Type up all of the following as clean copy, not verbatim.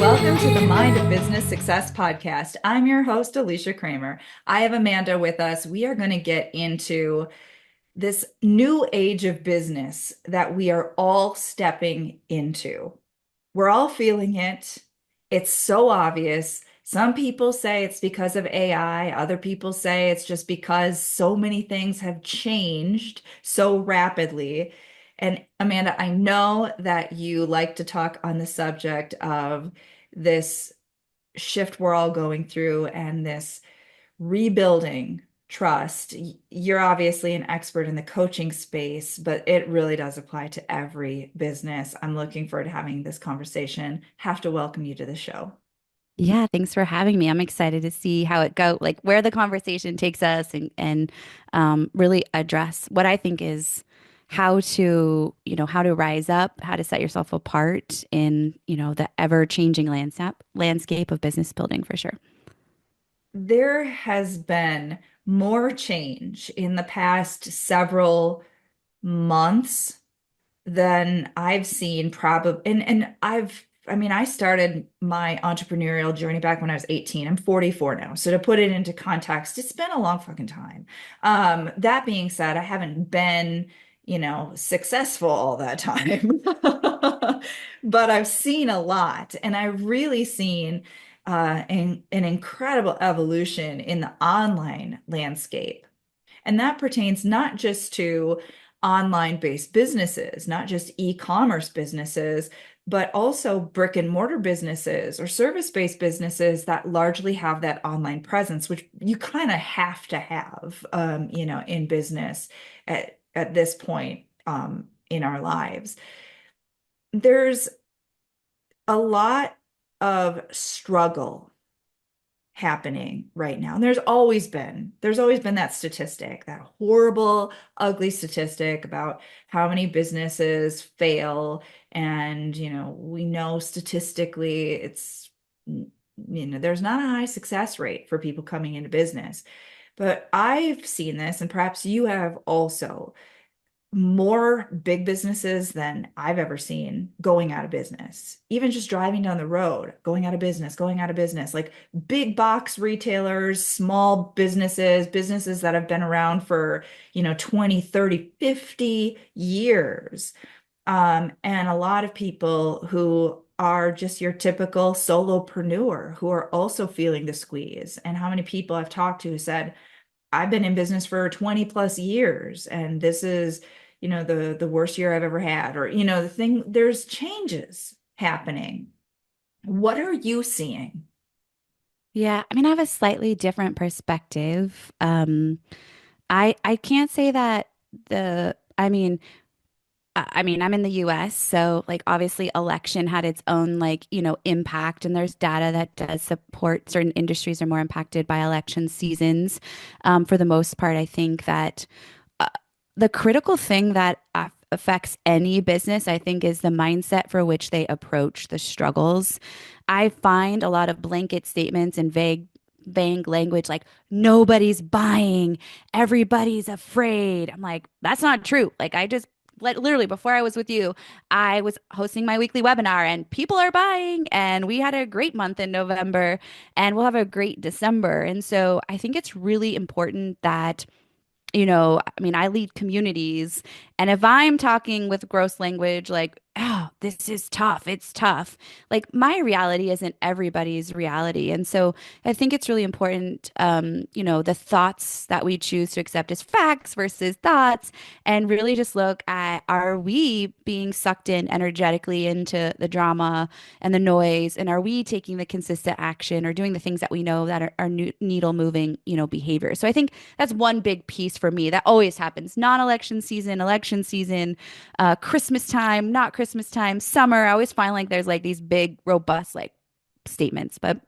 Welcome to the Mind of Business Success podcast. I'm your host, Alicia Cramer. I have Amanda with us. We are going to get into this new age of business that we are all stepping into. We're all feeling it. It's so obvious. Some people say it's because of AI. Other people say it's just because so many things have changed so rapidly. And Amanda, I know that you like to talk on the subject of this shift we're all going through and this rebuilding trust. You're obviously an expert in the coaching space, but it really does apply to every business. I'm looking forward to having this conversation. Have to welcome you to the show. Yeah, thanks for having me. I'm excited to see how it go, like where the conversation takes us and really address what I think is how to, how to rise up, how to set yourself apart in, the ever-changing landscape of business building for sure. There has been more change in the past several months than I've seen probably and I mean I started my entrepreneurial journey back when I was 18. I'm 44 now. So to put it into context, it's been a long fucking time. That being said, I haven't been, successful all that time. But I've seen a lot and I've really seen an incredible evolution in the online landscape. And that pertains not just to online-based businesses, not just e-commerce businesses, but also brick and mortar businesses or service-based businesses that largely have that online presence, which you kind of have to have, in business at this point in our lives. There's a lot of struggle happening right now. And there's always been that statistic, that horrible, ugly statistic about how many businesses fail. And, we know statistically there's not a high success rate for people coming into business. But I've seen this, and perhaps you have also, more big businesses than I've ever seen going out of business. Even just driving down the road, going out of business, going out of business, like big box retailers, small businesses, businesses that have been around for, 20, 30, 50 years. And a lot of people who are just your typical solopreneur who are also feeling the squeeze. And how many people I've talked to who said, I've been in business for 20 plus years and this is, the worst year I've ever had, or, there's changes happening. What are you seeing? Yeah, I mean, I have a slightly different perspective. I can't say that the, I mean, I'm in the US, so like obviously election had its own like, impact, and there's data that does support certain industries are more impacted by election seasons. For the most part, I think that uh, the critical thing that affects any business, I think, is the mindset for which they approach the struggles. I find a lot of blanket statements and vague language like nobody's buying, everybody's afraid. I'm like, that's not true. Like I just literally before I was with you, I was hosting my weekly webinar and people are buying and we had a great month in November and we'll have a great December. And so I think it's really important that I mean, I lead communities, and if I'm talking with gross language like, oh, this is tough, it's tough, like my reality isn't everybody's reality. And so I think it's really important, the thoughts that we choose to accept as facts versus thoughts, and really just look at are we being sucked in energetically into the drama and the noise, and are we taking the consistent action or doing the things that we know that are needle moving, behavior. So I think that's one big piece for me that always happens. Non-election season, election season, Christmas time, not Christmas time, summer. I always find like there's like these big, robust like statements. But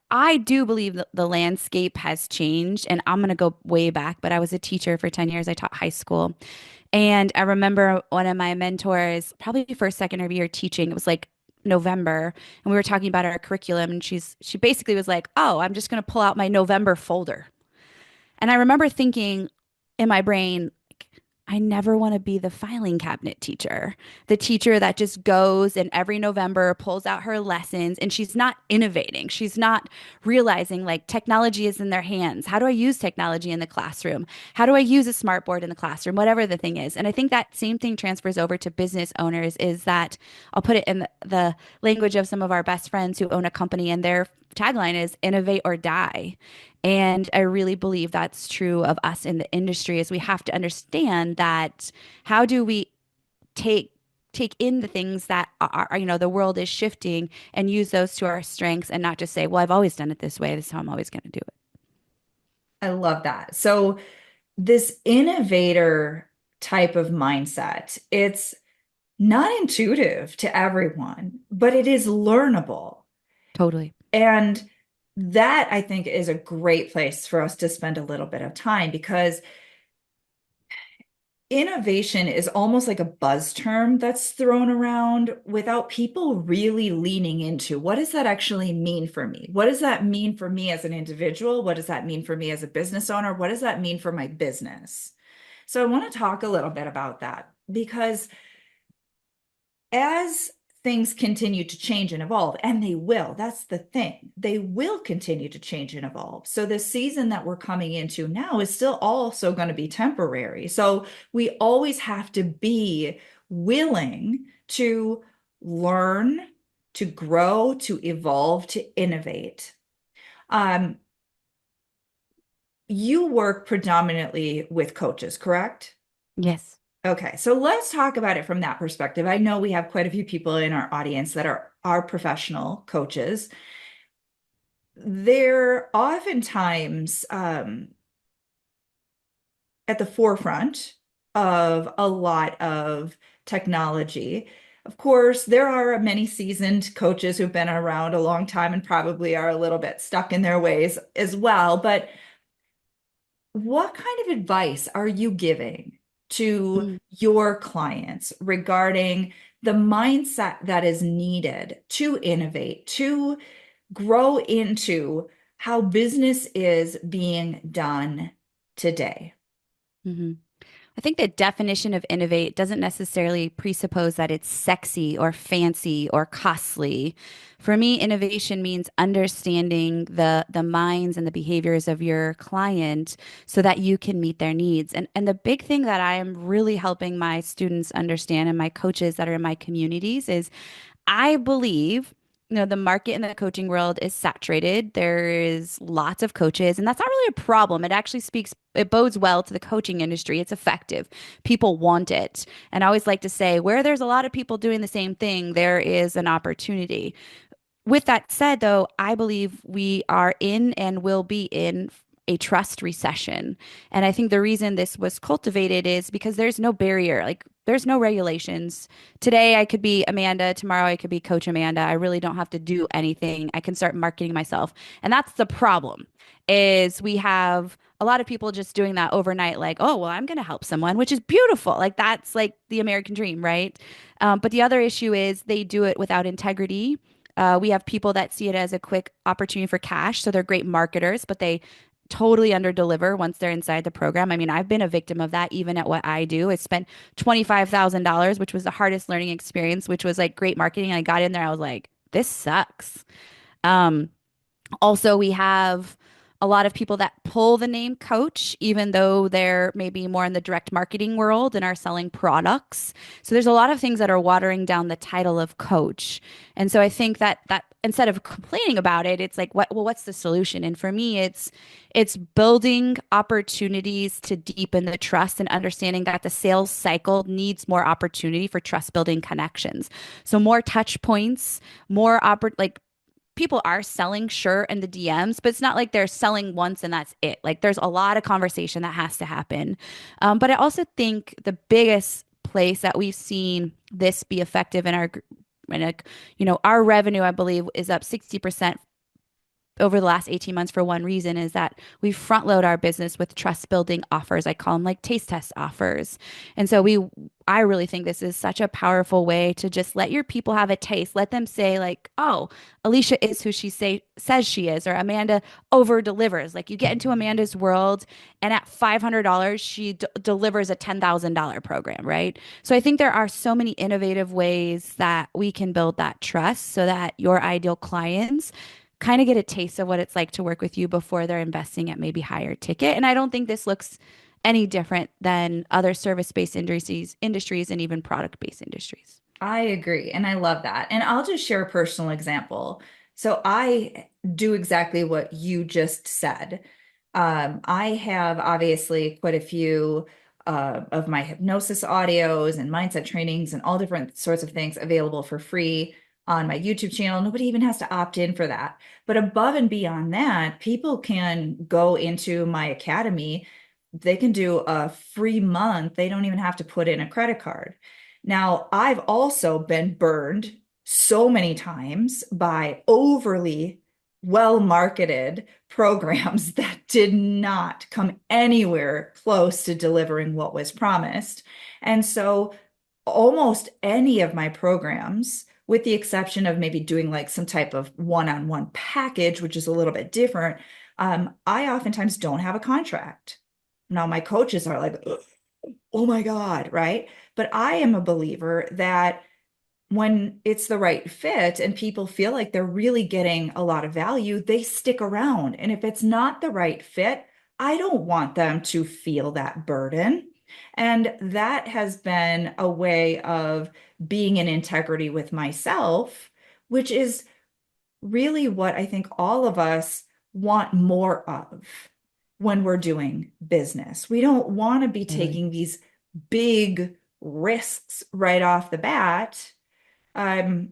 I do believe that the landscape has changed, and I'm going to go way back, but I was a teacher for 10 years. I taught high school. And I remember one of my mentors, probably first, second of year teaching, it was like November, and we were talking about our curriculum, and she basically was like, "Oh, I'm just going to pull out my November folder." And I remember thinking in my brain, I never want to be the filing cabinet teacher, the teacher that just goes and every November pulls out her lessons and she's not innovating. She's not realizing like technology is in their hands. How do I use technology in the classroom? How do I use a smartboard in the classroom? Whatever the thing is. And I think that same thing transfers over to business owners is that I'll put it in the language of some of our best friends who own a company and their tagline is innovate or die. And I really believe that's true of us in the industry is we have to understand that how do we take in the things that are, the world is shifting and use those to our strengths and not just say, well, I've always done it this way. This is how I'm always going to do it. I love that. So this innovator type of mindset, it's not intuitive to everyone, but it is learnable. Totally. And that I think is a great place for us to spend a little bit of time because innovation is almost like a buzz term that's thrown around without people really leaning into what does that actually mean for me? What does that mean for me as an individual? What does that mean for me as a business owner? What does that mean for my business? So I want to talk a little bit about that because as things continue to change and evolve, and they will, that's the thing, they will continue to change and evolve. So the season that we're coming into now is still also going to be temporary. So we always have to be willing to learn, to grow, to evolve, to innovate. Um, you work predominantly with coaches, correct? Yes. Okay, so let's talk about it from that perspective. I know we have quite a few people in our audience that are professional coaches. They're oftentimes at the forefront of a lot of technology. Of course, there are many seasoned coaches who've been around a long time and probably are a little bit stuck in their ways as well. But what kind of advice are you giving to Mm. your clients regarding the mindset that is needed to innovate, to grow into how business is being done today? hmm I think the definition of innovate doesn't necessarily presuppose that it's sexy or fancy or costly. For me, innovation means understanding the minds and the behaviors of your client so that you can meet their needs. And the big thing that I am really helping my students understand and my coaches that are in my communities is I believe, the market in the coaching world is saturated. There is lots of coaches, and that's not really a problem. It bodes well to the coaching industry. It's effective. People want it. And I always like to say, where there's a lot of people doing the same thing, there is an opportunity. With that said, though, I believe we are in and will be in a trust recession. And I think the reason this was cultivated is because there's no barrier, like there's no regulations. Today I could be Amanda, tomorrow I could be Coach Amanda. I really don't have to do anything. I can start marketing myself. And that's the problem is we have a lot of people just doing that overnight like, "Oh, well, I'm going to help someone," which is beautiful. Like that's like the American dream, right? But the other issue is they do it without integrity. We have people that see it as a quick opportunity for cash. So they're great marketers, but they totally underdeliver once they're inside the program. I mean, I've been a victim of that even at what I do. I spent $25,000, which was the hardest learning experience, which was like great marketing. I got in there, I was like, this sucks. Um, Also, we have a lot of people that pull the name coach, even though they're maybe more in the direct marketing world and are selling products. So there's a lot of things that are watering down the title of coach. And so I think that instead of complaining about it, it's like, what's the solution? And for me, it's building opportunities to deepen the trust and understanding that the sales cycle needs more opportunity for trust building connections. So more touch points, like people are selling sure in the DMs, but it's not like they're selling once and that's it. Like there's a lot of conversation that has to happen. But I also think the biggest place that we've seen this be effective in our revenue, I believe, is up 60% over the last 18 months for one reason is that we front load our business with trust building offers. I call them like taste test offers. And so we I really think this is such a powerful way to just let your people have a taste. Let them say like, "Oh, Alicia is who she says she is," or Amanda over delivers. Like you get into Amanda's world, and at $500, she delivers a $10,000 program, right? So I think there are so many innovative ways that we can build that trust so that your ideal clients kind of get a taste of what it's like to work with you before they're investing at maybe higher ticket. And I don't think this looks any different than other service-based industries and even product-based industries. I agree. And I love that. And I'll just share a personal example. So I do exactly what you just said. I have obviously quite a few of my hypnosis audios and mindset trainings and all different sorts of things available for free on my YouTube channel. Nobody even has to opt in for that. But above and beyond that, people can go into my academy. They can do a free month. They don't even have to put in a credit card. Now, I've also been burned so many times by overly well marketed programs that did not come anywhere close to delivering what was promised. And so, almost any of my programs, with the exception of maybe doing like some type of one-on-one package, which is a little bit different, I oftentimes don't have a contract. Now, my coaches are like, oh my God, right? But I am a believer that when it's the right fit and people feel like they're really getting a lot of value, they stick around. And if it's not the right fit, I don't want them to feel that burden. And that has been a way of being in integrity with myself, which is really what I think all of us want more of when we're doing business. We don't want to be Totally. taking these big risks right off the bat. Um,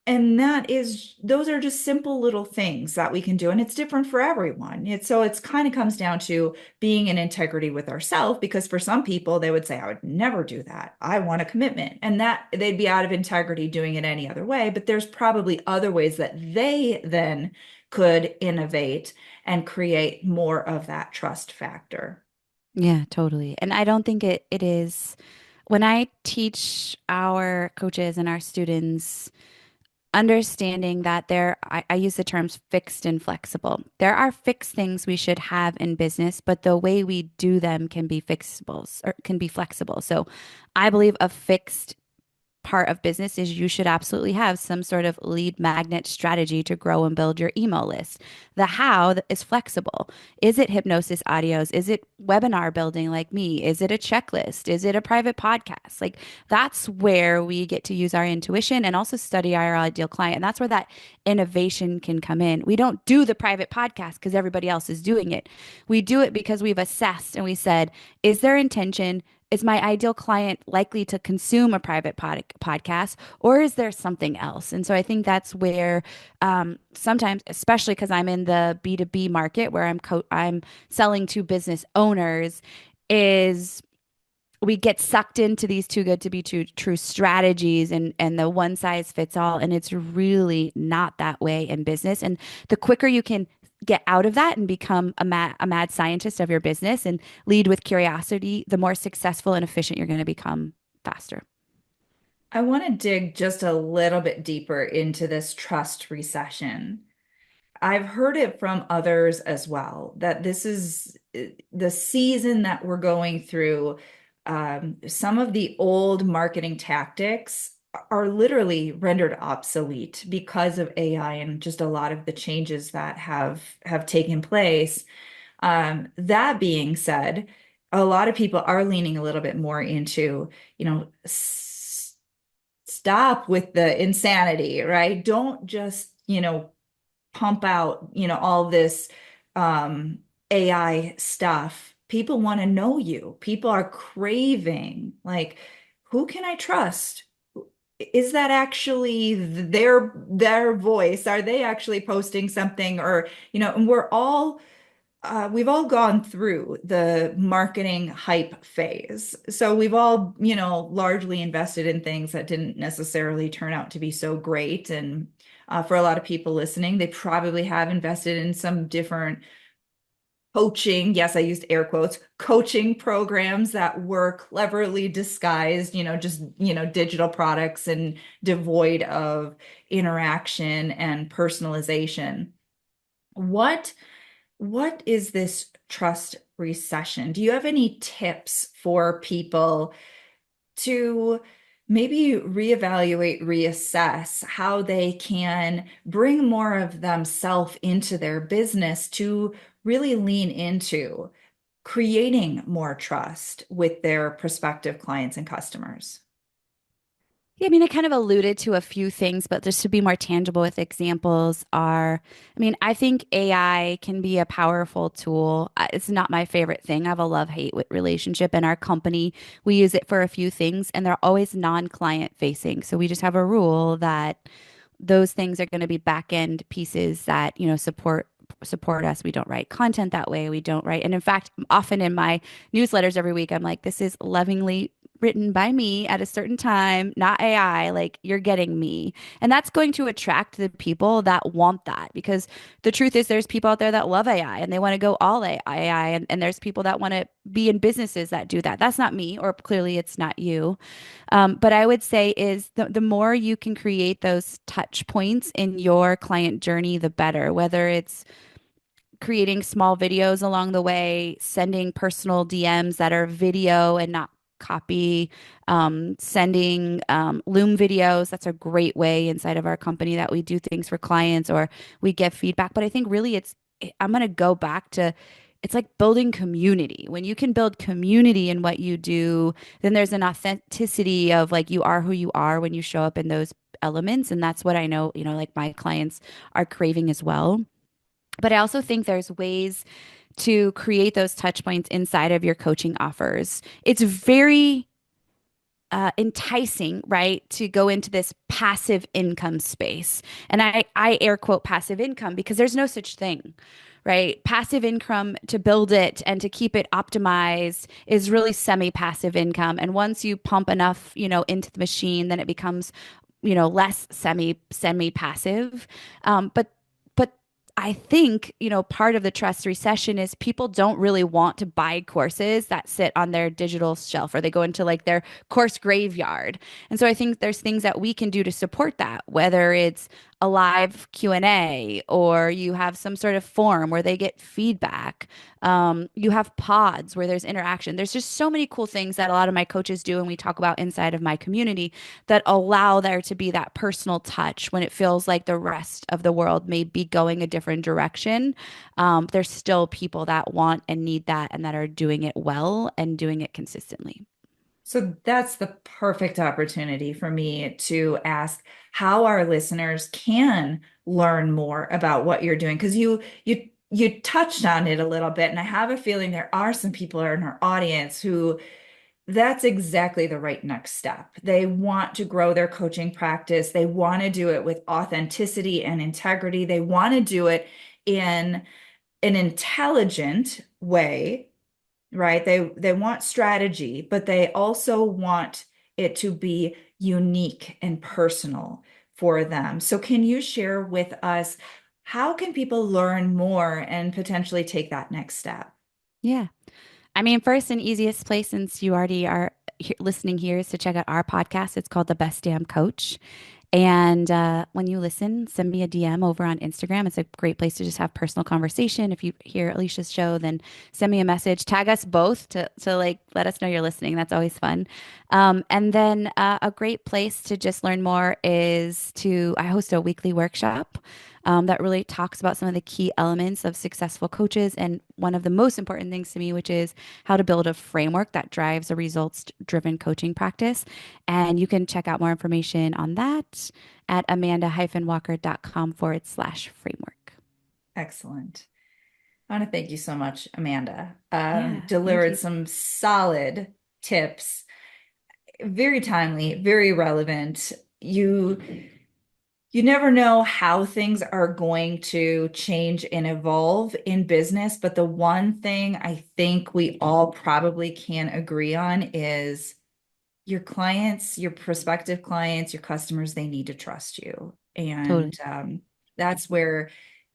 and those are just simple little things that we can do. And it's different for everyone. It's kind of comes down to being in integrity with ourselves, because for some people, they would say, I would never do that. I want a commitment. And that they'd be out of integrity doing it any other way. But there's probably other ways that they then could innovate and create more of that trust factor. Yeah, totally. And I don't think it is when I teach our coaches and our students understanding that I use the terms fixed and flexible. There are fixed things we should have in business, but the way we do them can be fixables or can be flexible. So I believe a fixed part of business is you should absolutely have some sort of lead magnet strategy to grow and build your email list. The how is flexible. Is it hypnosis audios? Is it webinar building like me? Is it a checklist? Is it a private podcast? Like that's where we get to use our intuition and also study our ideal client. And that's where that innovation can come in. We don't do the private podcast because everybody else is doing it. We do it because we've assessed and we said, is there intention? Is my ideal client likely to consume a private podcast, or is there something else? And so I think that's where sometimes, especially because I'm in the B2B market where I'm selling to business owners, is we get sucked into these too good to be true strategies and the one size fits all. And it's really not that way in business. And the quicker you can get out of that and become a mad scientist of your business and lead with curiosity, the more successful and efficient you're going to become faster. I want to dig just a little bit deeper into this trust recession. I've heard it from others as well that this is the season that we're going through. Some of the old marketing tactics are literally rendered obsolete because of AI and just a lot of the changes that have taken place. That being said, a lot of people are leaning a little bit more into, stop with the insanity, right? Don't just, pump out, all this AI stuff. People want to know you. People are craving, like, who can I trust? Is that actually their voice? Are they actually posting something? Or, and we've all gone through the marketing hype phase. So we've all, largely invested in things that didn't necessarily turn out to be so great. And for a lot of people listening, they probably have invested in some different coaching, yes, I used air quotes, coaching programs that were cleverly disguised, just, digital products and devoid of interaction and personalization. What what is this trust recession? Do you have any tips for people to maybe reevaluate, reassess how they can bring more of themselves into their business to really lean into creating more trust with their prospective clients and customers? Yeah, I mean, I kind of alluded to a few things, but just to be more tangible with examples I think AI can be a powerful tool. It's not my favorite thing. I have a love-hate relationship in our company. We use it for a few things, and they're always non-client facing. So we just have a rule that those things are going to be back-end pieces that, support us. We don't write content that way. We don't write. And in fact, often in my newsletters every week, I'm like, this is lovingly written by me at a certain time, not AI. Like, you're getting me. And that's going to attract the people that want that, because the truth is there's people out there that love AI and they want to go all AI. And there's people that want to be in businesses that do that. That's not me, or clearly it's not you. But I would say is the more you can create those touch points in your client journey, the better, whether it's creating small videos along the way, sending personal DMs that are video and not copy, sending Loom videos. That's a great way inside of our company that we do things for clients or we get feedback. But I think really I'm going to go back to it's like building community. When you can build community in what you do, then there's an authenticity of like you are who you are when you show up in those elements. And that's what I know, like my clients are craving as well. But I also think there's ways to create those touch points inside of your coaching offers. It's very enticing, right, to go into this passive income space. And I air quote passive income because there's no such thing, right? Passive income to build it and to keep it optimized is really semi-passive income. And once you pump enough, into the machine, then it becomes, less semi-passive. But I think, part of the trust recession is people don't really want to buy courses that sit on their digital shelf or they go into like their course graveyard. And so I think there's things that we can do to support that, whether it's a live Q&A or you have some sort of form where they get feedback. You have pods where there's interaction. There's just so many cool things that a lot of my coaches do and we talk about inside of my community that allow there to be that personal touch when it feels like the rest of the world may be going a different direction. There's still people that want and need that and that are doing it well and doing it consistently. So that's the perfect opportunity for me to ask how our listeners can learn more about what you're doing. Because you touched on it a little bit, and I have a feeling there are some people in our audience who that's exactly the right next step. They want to grow their coaching practice. They want to do it with authenticity and integrity. They want to do it in an intelligent way, right? They want strategy, but they also want it to be unique and personal for them. So can you share with us how can people learn more and potentially take that next step? Yeah. I mean, first and easiest place, since you already are listening here, is to check out our podcast. It's called The Best Damn Coach. And when you listen, send me a DM over on Instagram. It's a great place to just have personal conversation. If you hear Alicia's show, then send me a message. Tag us both to like let us know you're listening. That's always fun. And then a great place to just learn more is I host a weekly workshop that really talks about some of the key elements of successful coaches. And one of the most important things to me, which is how to build a framework that drives a results driven coaching practice. And you can check out more information on that at amanda-walker.com/framework. Excellent. I want to thank you so much, Amanda. Yeah, thank Delivered you. some solid tips, very timely, very relevant. You never know how things are going to change and evolve in business, but the one thing I think we all probably can agree on is your clients, your prospective clients, your customers, they need to trust you. Totally. And that's where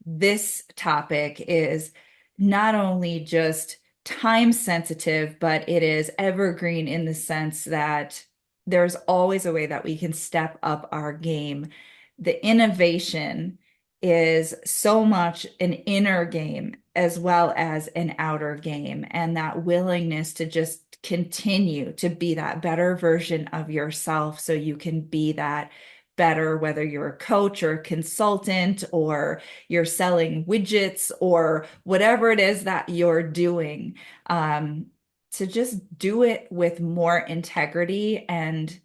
this topic is. not only just time sensitive, but it is evergreen in the sense that there's always a way that we can step up our game. The innovation is so much an inner game as well as an outer game, and that willingness to just continue to be that better version of yourself so you can be that better, whether you're a coach or a consultant or you're selling widgets or whatever it is that you're doing, um, to just do it with more integrity. And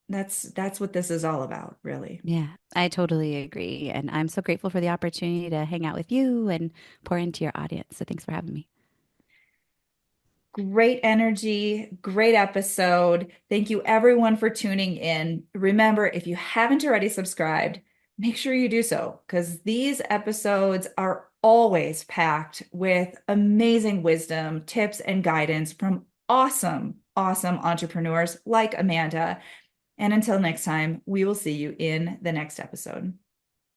that's what this is all about, really. Yeah, I totally agree. And I'm so grateful for the opportunity to hang out with you and pour into your audience. So thanks for having me. Great energy, great episode. Thank you everyone for tuning in. Remember, if you haven't already subscribed, make sure you do so because these episodes are always packed with amazing wisdom, tips, and guidance from awesome, awesome entrepreneurs like Amanda. And until next time, we will see you in the next episode.